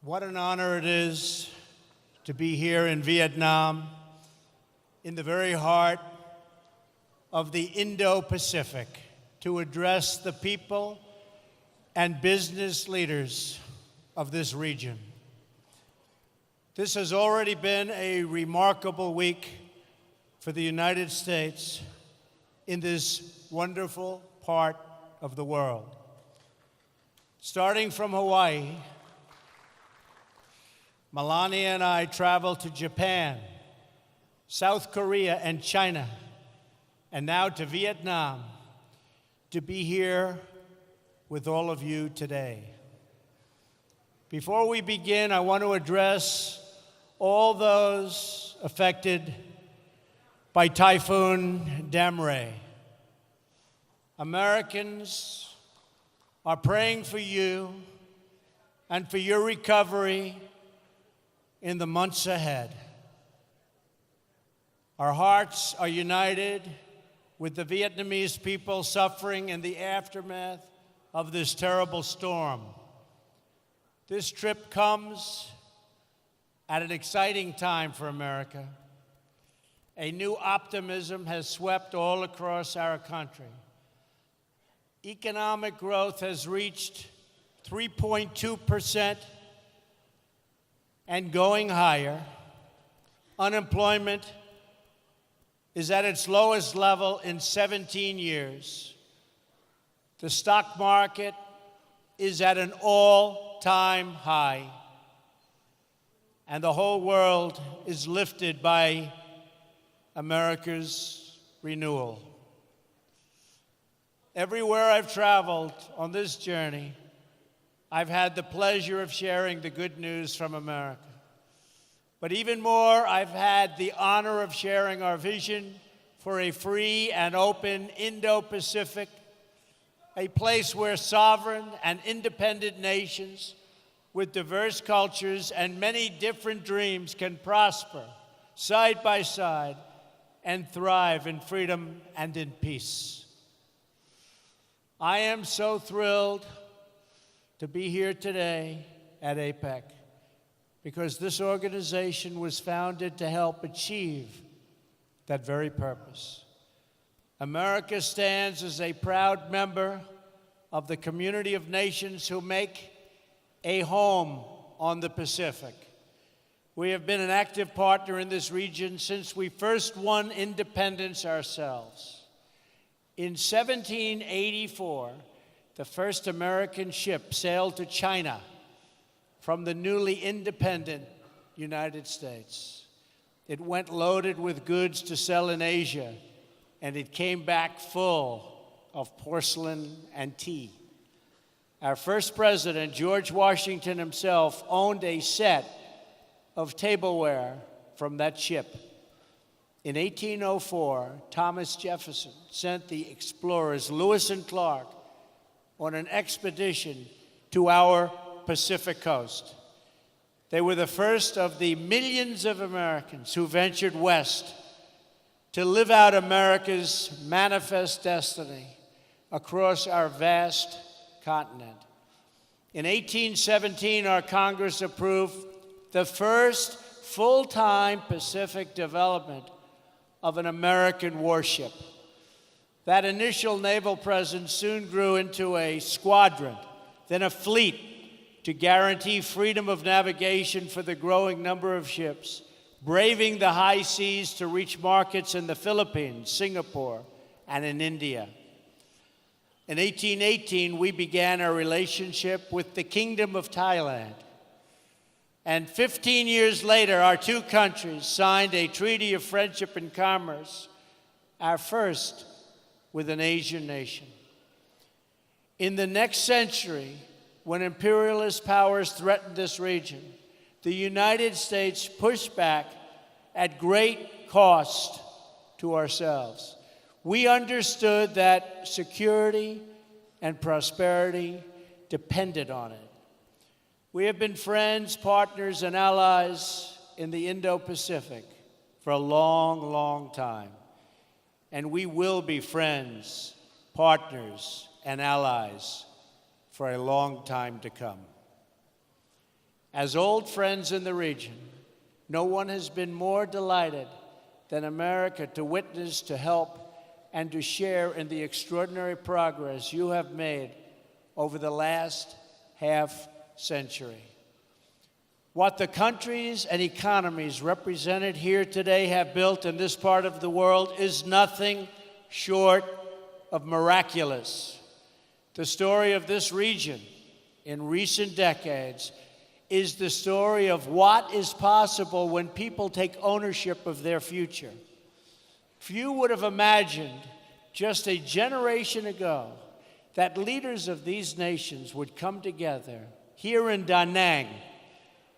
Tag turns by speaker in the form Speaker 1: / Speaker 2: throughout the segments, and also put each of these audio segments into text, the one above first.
Speaker 1: What an honor it is to be here in Vietnam, in the very heart of the Indo-Pacific, to address the people and business leaders of this region. This has already been a remarkable week for the United States in this wonderful part of the world. Starting from Hawaii, Melania and I traveled to Japan, South Korea, and China, and now to Vietnam to be here with all of you today. Before we begin, I want to address all those affected by Typhoon Damre. Americans are praying for you and for your recovery in the months ahead. Our hearts are united with the Vietnamese people suffering in the aftermath of this terrible storm. This trip comes at an exciting time for America. A new optimism has swept all across our country. Economic growth has reached 3.2% and going higher. Unemployment is at its lowest level in 17 years. The stock market is at an all-time high. And the whole world is lifted by America's renewal. Everywhere I've traveled on this journey, I've had the pleasure of sharing the good news from America. But even more, I've had the honor of sharing our vision for a free and open Indo-Pacific, a place where sovereign and independent nations with diverse cultures and many different dreams can prosper side by side and thrive in freedom and in peace. I am so thrilled to be here today at Apec because this organization was founded to help achieve that very purpose. America stands as a proud member of the community of nations who make a home on the Pacific. We have been an active partner in this region since we first won independence ourselves. In 1784, the first American ship sailed to China from the newly independent United States. It went loaded with goods to sell in Asia, and it came back full of porcelain and tea. Our first president, George Washington himself, owned a set of tableware from that ship. In 1804, Thomas Jefferson sent the explorers Lewis and Clark on an expedition to our Pacific coast. They were the first of the millions of Americans who ventured west to live out America's manifest destiny across our vast continent. In 1817, our Congress approved the first full-time Pacific development of an American warship. That initial naval presence soon grew into a squadron, then a fleet to guarantee freedom of navigation for the growing number of ships, braving the high seas to reach markets in the Philippines, Singapore, and in India. In 1818, we began our relationship with the Kingdom of Thailand. And 15 years later, our two countries signed a treaty of friendship and commerce, our first with an Asian nation. In the next century, when imperialist powers threatened this region, the United States pushed back at great cost to ourselves. We understood that security and prosperity depended on it. We have been friends, partners, and allies in the Indo-Pacific for a long, long time. And we will be friends, partners, and allies for a long time to come. As old friends in the region, no one has been more delighted than America to witness, to help, and to share in the extraordinary progress you have made over the last half-century. What the countries and economies represented here today have built in this part of the world is nothing short of miraculous. The story of this region in recent decades is the story of what is possible when people take ownership of their future. Few would have imagined just a generation ago that leaders of these nations would come together here in Da Nang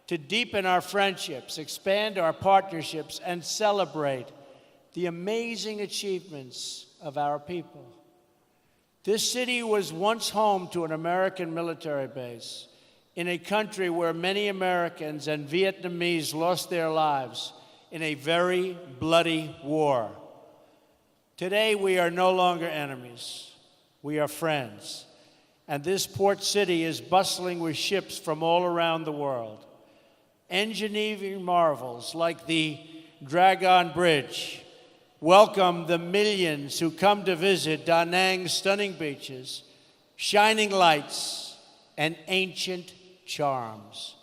Speaker 1: to deepen our friendships, expand our partnerships, and celebrate the amazing achievements of our people. This city was once home to an American military base in a country where many Americans and Vietnamese lost their lives in a very bloody war. Today, we are no longer enemies. We are friends. And this port city is bustling with ships from all around the world. Engineering marvels like the Dragon Bridge welcome the millions who come to visit Da Nang's stunning beaches, shining lights, and ancient charms.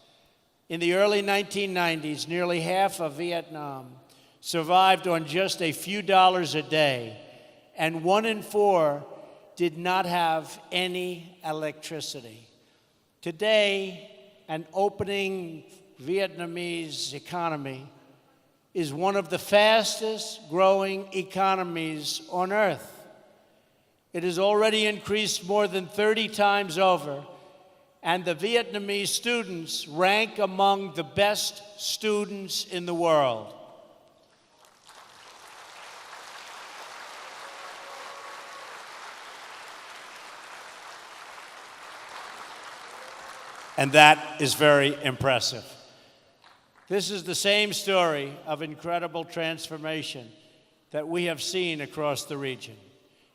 Speaker 1: In the early 1990s, nearly half of Vietnam survived on just a few dollars a day, and 1 in 4 did not have any electricity. Today, an opening Vietnamese economy is one of the fastest growing economies on earth. It has already increased more than 30 times over, and the Vietnamese students rank among the best students in the world. And that is very impressive. This is the same story of incredible transformation that we have seen across the region.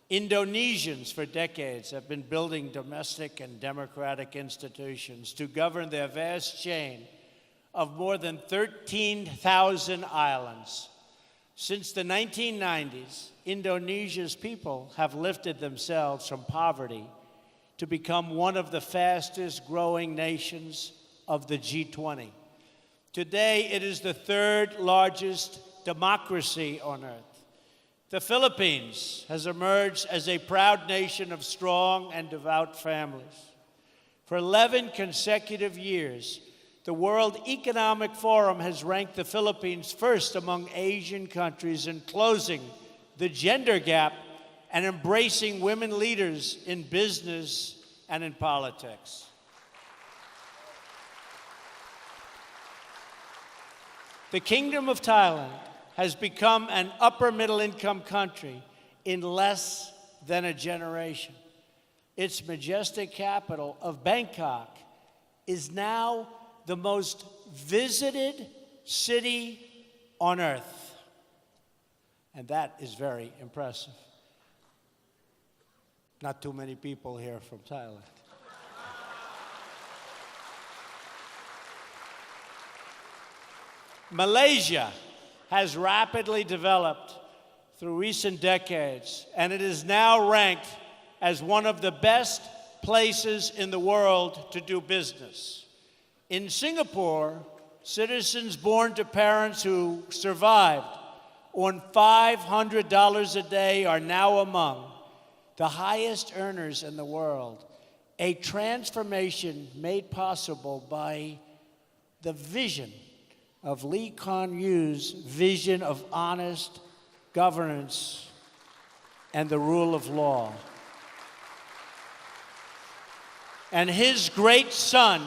Speaker 1: Indonesians for decades have been building domestic and democratic institutions to govern their vast chain of more than 13,000 islands. Since the 1990s, Indonesia's people have lifted themselves from poverty to become one of the fastest growing nations of the G20. Today, it is the third largest democracy on earth. The Philippines has emerged as a proud nation of strong and devout families. For 11 consecutive years, the World Economic Forum has ranked the Philippines first among Asian countries in closing the gender gap and embracing women leaders in business and in politics. The Kingdom of Thailand has become an upper middle income country in less than a generation. Its majestic capital of Bangkok is now the most visited city on earth. And that is very impressive. Not too many people here from Thailand. Malaysia has rapidly developed through recent decades, and it is now ranked as one of the best places in the world to do business. In Singapore, citizens born to parents who survived on $500 a day are now among the highest earners in the world, a transformation made possible by the vision of Lee Kuan Yew's vision of honest governance and the rule of law. And his great son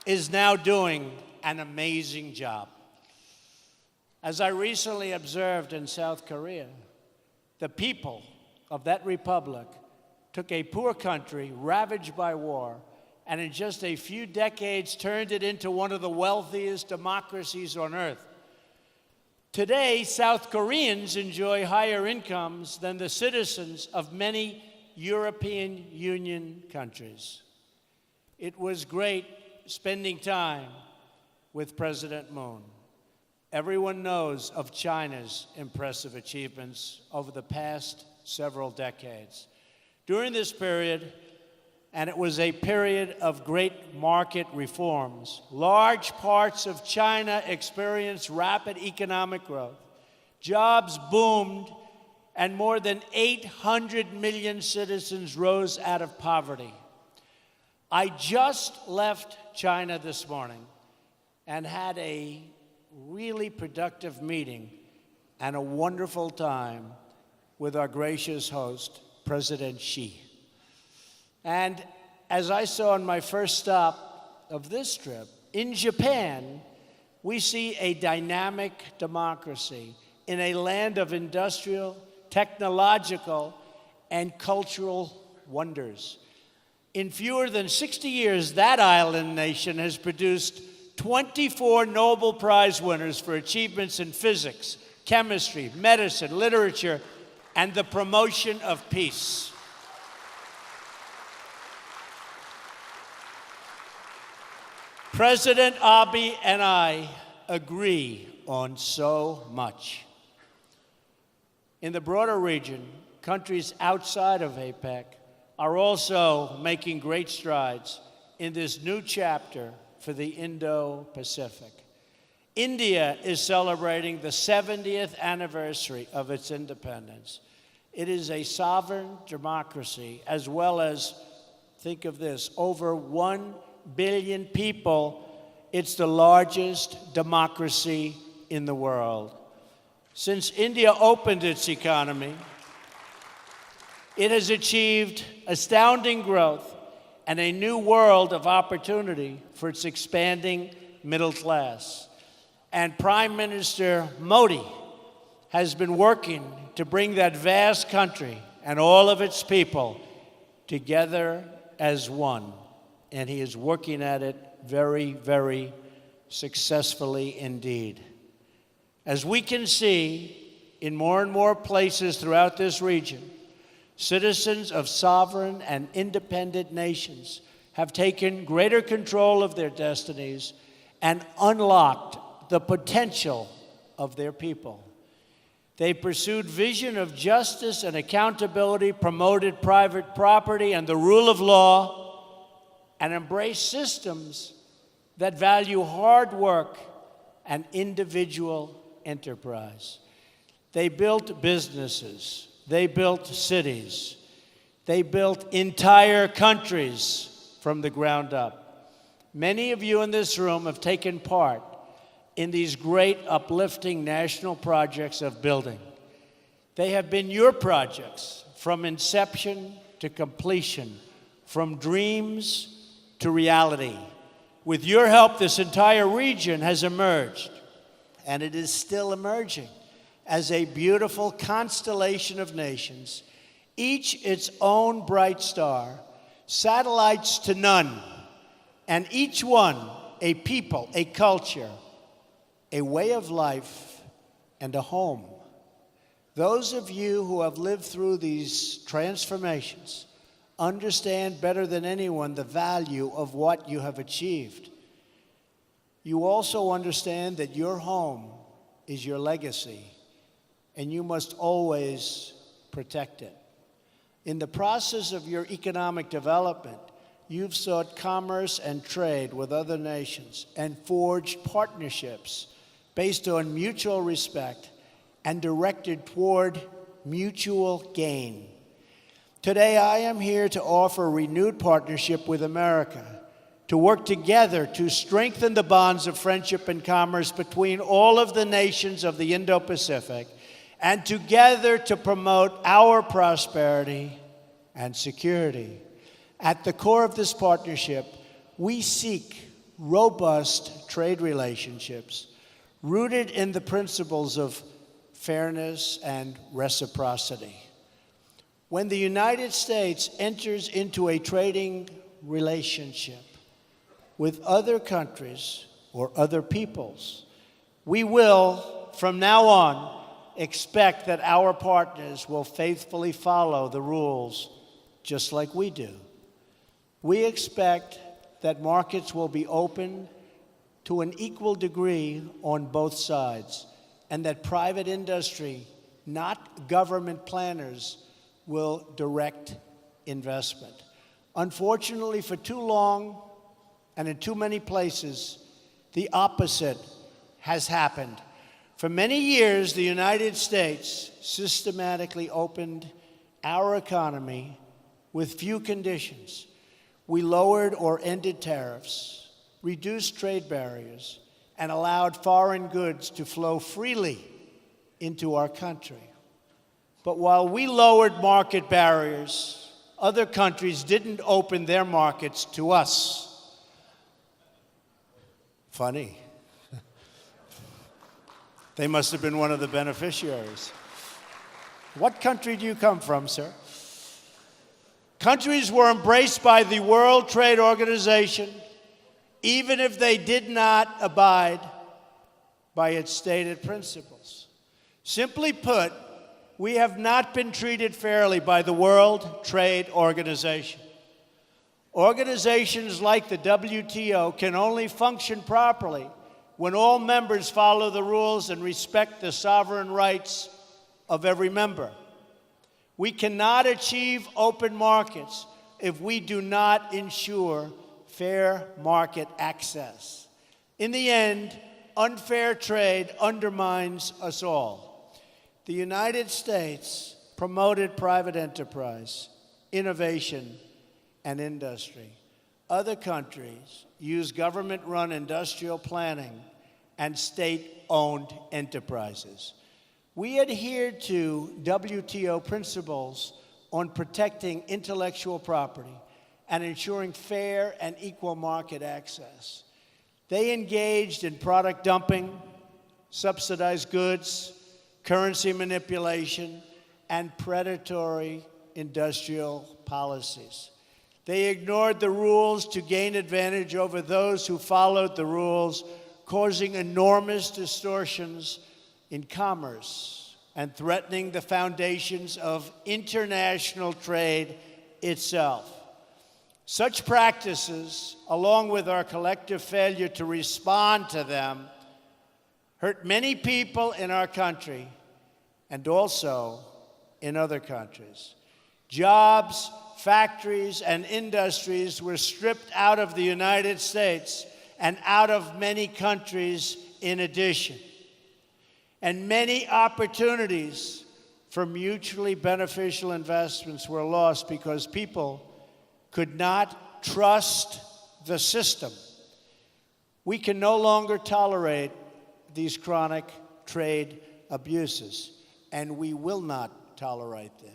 Speaker 1: is now doing an amazing job. As I recently observed in South Korea, the people of that republic took a poor country ravaged by war and in just a few decades turned it into one of the wealthiest democracies on earth. Today, South Koreans enjoy higher incomes than the citizens of many European Union countries. It was great spending time with President Moon. Everyone knows of China's impressive achievements over the past several decades. During this period, and it was a period of great market reforms, large parts of China experienced rapid economic growth. Jobs boomed, and more than 800 million citizens rose out of poverty. I just left China this morning and had a really productive meeting and a wonderful time with our gracious host, President Xi. And as I saw on my first stop of this trip, in Japan, we see a dynamic democracy in a land of industrial, technological, and cultural wonders. In fewer than 60 years, that island nation has produced 24 Nobel Prize winners for achievements in physics, chemistry, medicine, literature, and the promotion of peace. President Abe and I agree on so much. In the broader region, countries outside of Apec are also making great strides in this new chapter for the Indo-Pacific. India is celebrating the 70th anniversary of its independence. It is a sovereign democracy, as well as, think of this, over 1 billion people. It's the largest democracy in the world. Since India opened its economy, it has achieved astounding growth and a new world of opportunity for its expanding middle class. And Prime Minister Modi has been working to bring that vast country and all of its people together as one. And he is working at it very, very successfully indeed. As we can see in more and more places throughout this region, citizens of sovereign and independent nations have taken greater control of their destinies and unlocked the potential of their people. They pursued vision of justice and accountability, promoted private property and the rule of law, and embraced systems that value hard work and individual enterprise. They built businesses. They built cities. They built entire countries from the ground up. Many of you in this room have taken part in these great uplifting national projects of building. They have been your projects from inception to completion, from dreams to reality. With your help, this entire region has emerged, and it is still emerging, as a beautiful constellation of nations, each its own bright star, satellites to none, and each one a people, a culture, a way of life, and a home. Those of you who have lived through these transformations understand better than anyone the value of what you have achieved. You also understand that your home is your legacy, and you must always protect it. In the process of your economic development, you've sought commerce and trade with other nations and forged partnerships based on mutual respect and directed toward mutual gain. Today, I am here to offer renewed partnership with America, to work together to strengthen the bonds of friendship and commerce between all of the nations of the Indo-Pacific, and together to promote our prosperity and security. At the core of this partnership, we seek robust trade relationships rooted in the principles of fairness and reciprocity. When the United States enters into a trading relationship with other countries or other peoples, we will, from now on, expect that our partners will faithfully follow the rules just like we do. We expect that markets will be open to an equal degree on both sides, and that private industry, not government planners, will direct investment. Unfortunately, for too long and in too many places, the opposite has happened. For many years, the United States systematically opened our economy with few conditions. We lowered or ended tariffs, reduced trade barriers, and allowed foreign goods to flow freely into our country. But while we lowered market barriers, other countries didn't open their markets to us. Funny. They must have been one of the beneficiaries. What country do you come from, sir? Countries were embraced by the World Trade Organization, even if they did not abide by its stated principles. Simply put, we have not been treated fairly by the World Trade Organization. Organizations like the WTO can only function properly when all members follow the rules and respect the sovereign rights of every member. We cannot achieve open markets if we do not ensure fair market access. In the end, unfair trade undermines us all. The United States promoted private enterprise, innovation, and industry. Other countries use government-run industrial planning and state-owned enterprises. We adhere to WTO principles on protecting intellectual property and ensuring fair and equal market access. They engaged in product dumping, subsidized goods, currency manipulation, and predatory industrial policies. They ignored the rules to gain advantage over those who followed the rules, causing enormous distortions in commerce and threatening the foundations of international trade itself. Such practices, along with our collective failure to respond to them, hurt many people in our country and also in other countries. Jobs, factories, and industries were stripped out of the United States and out of many countries in addition. And many opportunities for mutually beneficial investments were lost because people could not trust the system. We can no longer tolerate these chronic trade abuses, and we will not tolerate them.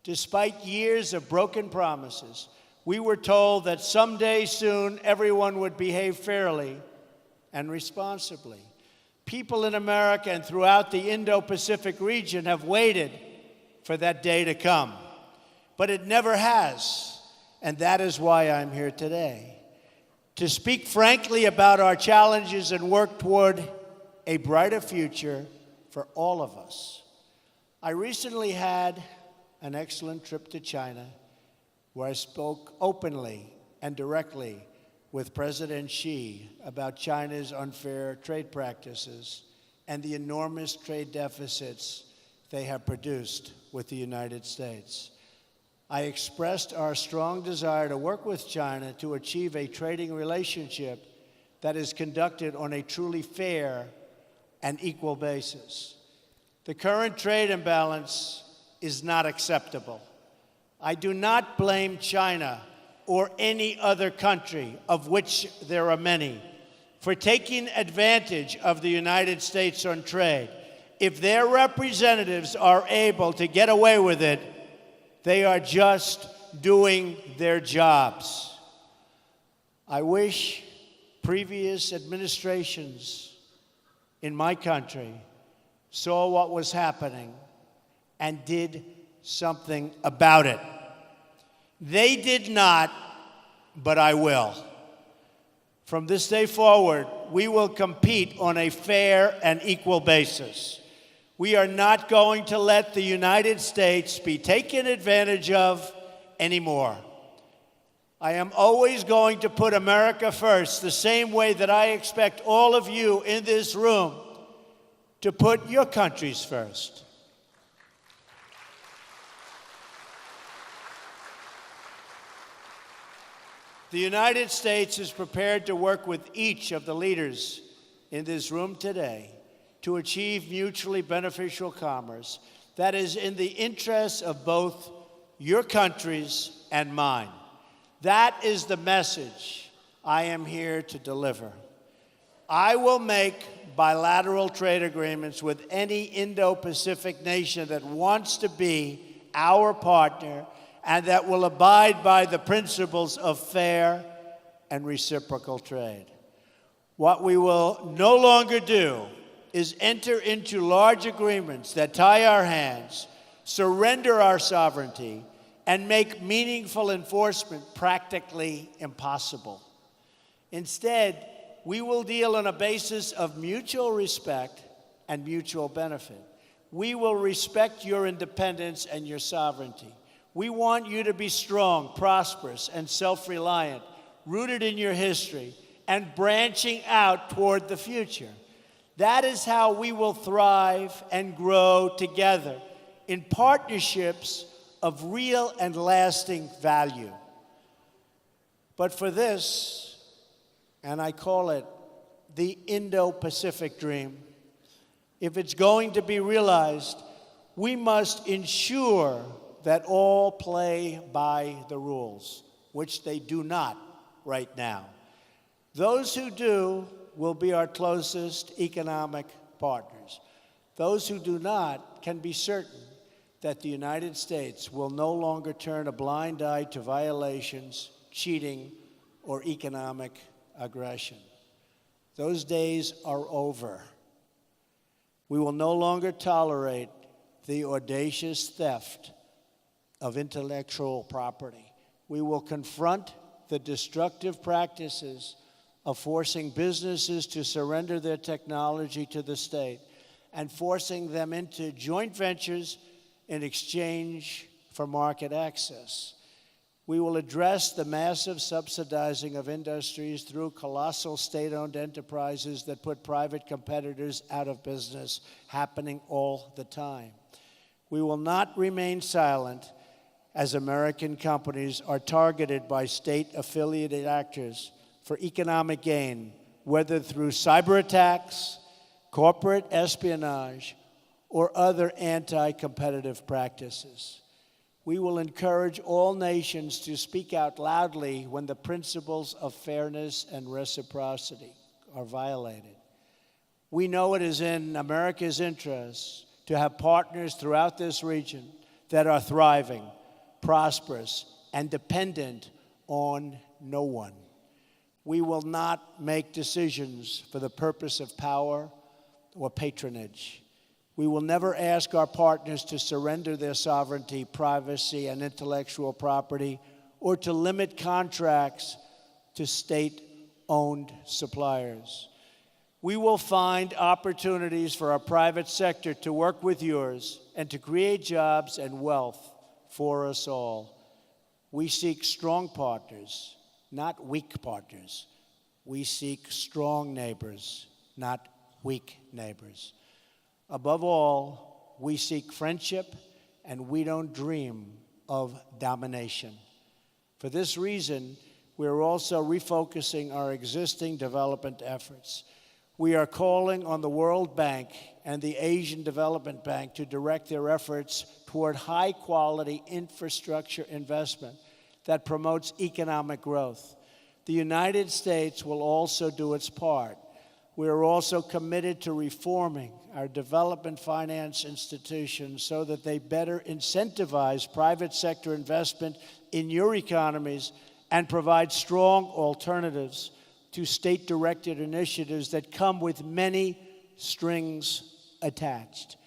Speaker 1: Despite years of broken promises, we were told that someday soon everyone would behave fairly and responsibly. People in America and throughout the Indo-Pacific region have waited for that day to come, but it never has, and that is why I'm here today, to speak frankly about our challenges and work toward a brighter future for all of us. I recently had an excellent trip to China, where I spoke openly and directly with President Xi about China's unfair trade practices and the enormous trade deficits they have produced with the United States. I expressed our strong desire to work with China to achieve a trading relationship that is conducted on a truly fair and equal basis. The current trade imbalance is not acceptable. I do not blame China or any other country, of which there are many, for taking advantage of the United States on trade. If their representatives are able to get away with it, they are just doing their jobs. I wish previous administrations in my country saw what was happening and did something about it. They did not, but I will. From this day forward, we will compete on a fair and equal basis. We are not going to let the United States be taken advantage of anymore. I am always going to put America first, the same way that I expect all of you in this room to put your countries first. The United States is prepared to work with each of the leaders in this room today to achieve mutually beneficial commerce that is in the interests of both your countries and mine. That is the message I am here to deliver. I will make bilateral trade agreements with any Indo-Pacific nation that wants to be our partner and that will abide by the principles of fair and reciprocal trade. What we will no longer do is enter into large agreements that tie our hands, surrender our sovereignty, and make meaningful enforcement practically impossible. Instead, we will deal on a basis of mutual respect and mutual benefit. We will respect your independence and your sovereignty. We want you to be strong, prosperous, and self-reliant, rooted in your history, and branching out toward the future. That is how we will thrive and grow together in partnerships of real and lasting value. But for this, and I call it the Indo-Pacific dream, if it's going to be realized, we must ensure that all play by the rules, which they do not right now. Those who do will be our closest economic partners. Those who do not can be certain that the United States will no longer turn a blind eye to violations, cheating, or economic aggression. Those days are over. We will no longer tolerate the audacious theft of intellectual property. We will confront the destructive practices of forcing businesses to surrender their technology to the state and forcing them into joint ventures in exchange for market access. We will address the massive subsidizing of industries through colossal state-owned enterprises that put private competitors out of business, happening all the time. We will not remain silent as American companies are targeted by state-affiliated actors for economic gain, whether through cyber attacks, corporate espionage, or other anti-competitive practices. We will encourage all nations to speak out loudly when the principles of fairness and reciprocity are violated. We know it is in America's interest to have partners throughout this region that are thriving, prosperous, and dependent on no one. We will not make decisions for the purpose of power or patronage. We will never ask our partners to surrender their sovereignty, privacy, and intellectual property, or to limit contracts to state-owned suppliers. We will find opportunities for our private sector to work with yours and to create jobs and wealth for us all. We seek strong partners, not weak partners. We seek strong neighbors, not weak neighbors. Above all, we seek friendship, and we don't dream of domination. For this reason, we're also refocusing our existing development efforts. We are calling on the World Bank and the Asian Development Bank to direct their efforts toward high-quality infrastructure investment that promotes economic growth. The United States will also do its part. We are also committed to reforming our development finance institutions so that they better incentivize private sector investment in your economies and provide strong alternatives to state-directed initiatives that come with many strings attached.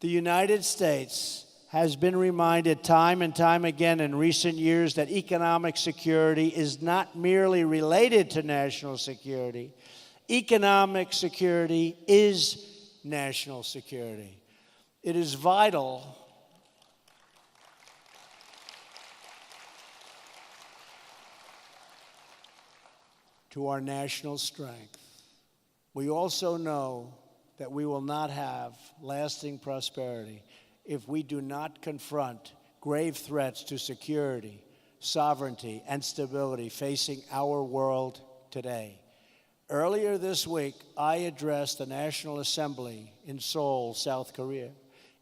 Speaker 1: The United States has been reminded time and time again in recent years that economic security is not merely related to national security. Economic security is national security. It is vital to our national strength. We also know that we will not have lasting prosperity if we do not confront grave threats to security, sovereignty, and stability facing our world today. Earlier this week, I addressed the National Assembly in Seoul, South Korea,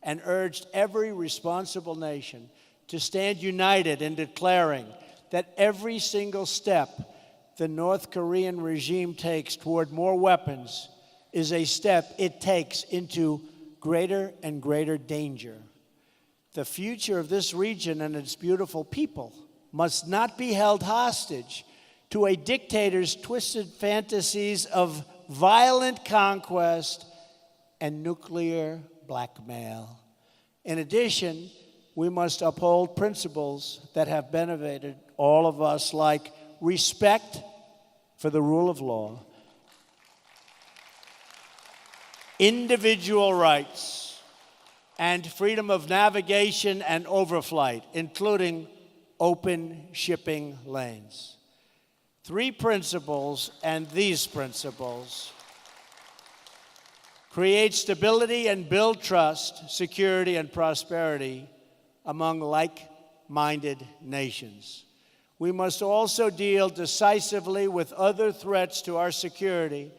Speaker 1: and urged every responsible nation to stand united in declaring that every single step the North Korean regime takes toward more weapons is a step it takes into greater and greater danger. The future of this region and its beautiful people must not be held hostage to a dictator's twisted fantasies of violent conquest and nuclear blackmail. In addition, we must uphold principles that have benefited all of us, like respect for the rule of law, individual rights, and freedom of navigation and overflight, including open shipping lanes. Three principles, and these principles create stability and build trust, security, and prosperity among like-minded nations. We must also deal decisively with other threats to our security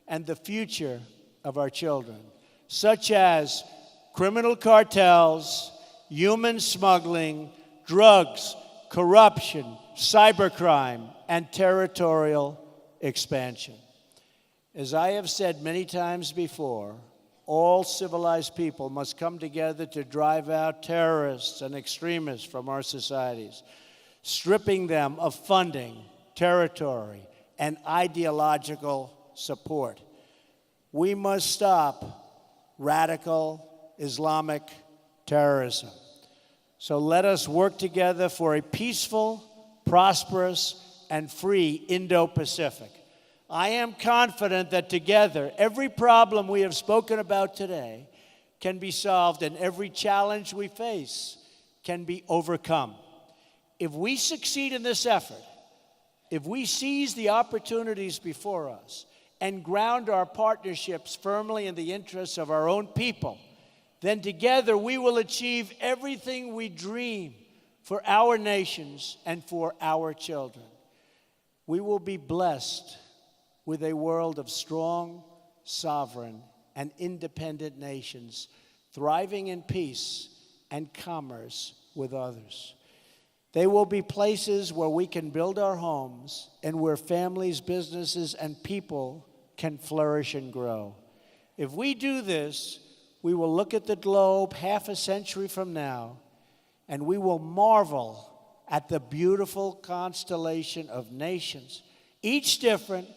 Speaker 1: and the future of our children, such as criminal cartels, human smuggling, drugs, corruption, cybercrime, and territorial expansion. As I have said many times before, all civilized people must come together to drive out terrorists and extremists from our societies, stripping them of funding, territory, and ideological support. We must stop radical Islamic terrorism. So let us work together for a peaceful, prosperous, and free Indo-Pacific. I am confident that together, every problem we have spoken about today can be solved and every challenge we face can be overcome. If we succeed in this effort, if we seize the opportunities before us and ground our partnerships firmly in the interests of our own people, then together we will achieve everything we dream for our nations and for our children. We will be blessed with a world of strong, sovereign, and independent nations thriving in peace and commerce with others. They will be places where we can build our homes and where families, businesses, and people can flourish and grow. If we do this, we will look at the globe half a century from now, and we will marvel at the beautiful constellation of nations, each different,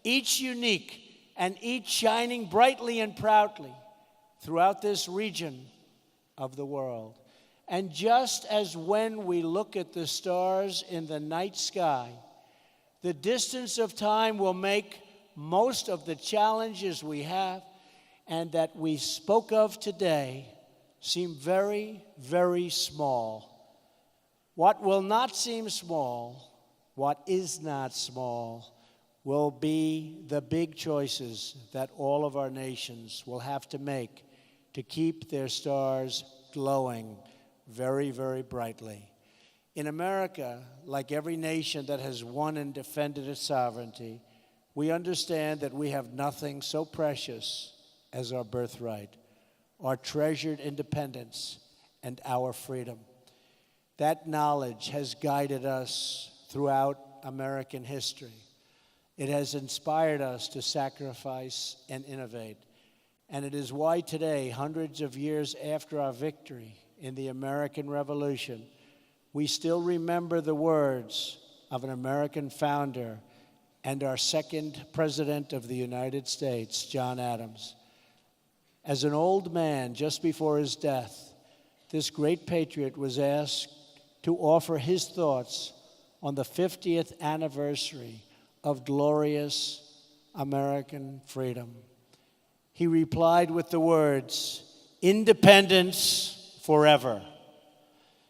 Speaker 1: each unique, and each shining brightly and proudly throughout this region of the world. And just as when we look at the stars in the night sky, the distance of time will make most of the challenges we have and that we spoke of today seem very, very small. What will not seem small, what is not small, will be the big choices that all of our nations will have to make to keep their stars glowing very, very brightly. In America, like every nation that has won and defended its sovereignty, we understand that we have nothing so precious as our birthright, our treasured independence, and our freedom. That knowledge has guided us throughout American history. It has inspired us to sacrifice and innovate. And it is why today, hundreds of years after our victory in the American Revolution, we still remember the words of an American founder and our second president of the United States, John Adams. As an old man, just before his death, this great patriot was asked to offer his thoughts on the 50th anniversary of glorious American freedom. He replied with the words, "Independence forever."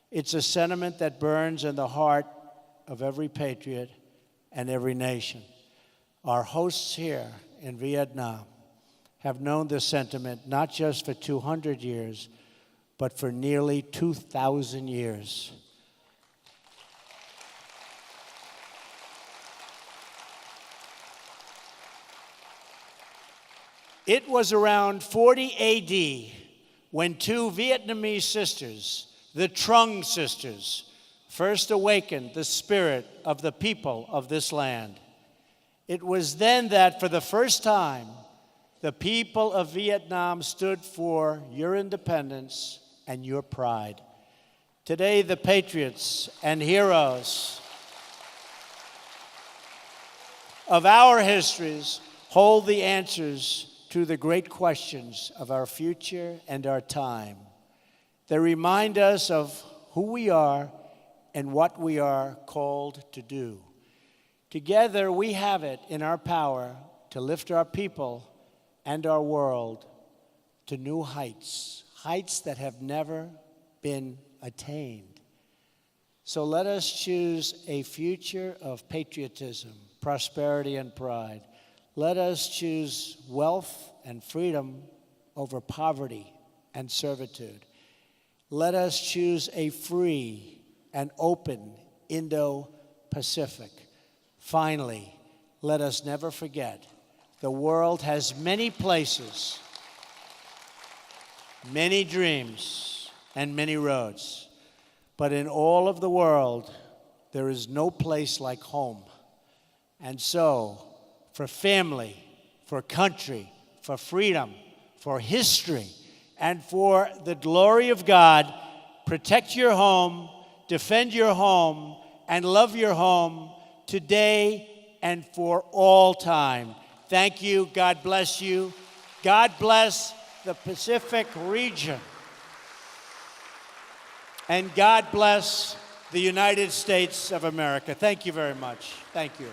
Speaker 1: It's a sentiment that burns in the heart of every patriot and every nation. Our hosts here in Vietnam have known this sentiment not just for 200 years, but for nearly 2,000 years. It was around 40 AD when two Vietnamese sisters, the Trung sisters, first awakened the spirit of the people of this land. It was then that, for the first time, the people of Vietnam stood for your independence and your pride. Today, the patriots and heroes of our histories hold the answers to the great questions of our future and our time. They remind us of who we are and what we are called to do. Together, we have it in our power to lift our people and our world to new heights, heights that have never been attained. So let us choose a future of patriotism, prosperity, and pride. Let us choose wealth and freedom over poverty and servitude. Let us choose a free and open Indo-Pacific. Finally, let us never forget, the world has many places, many dreams, and many roads. But in all of the world, there is no place like home. And so, for family, for country, for freedom, for history, and for the glory of God, protect your home, defend your home, and love your home today and for all time. Thank you. God bless you. God bless the Pacific region. And God bless the United States of America. Thank you very much. Thank you.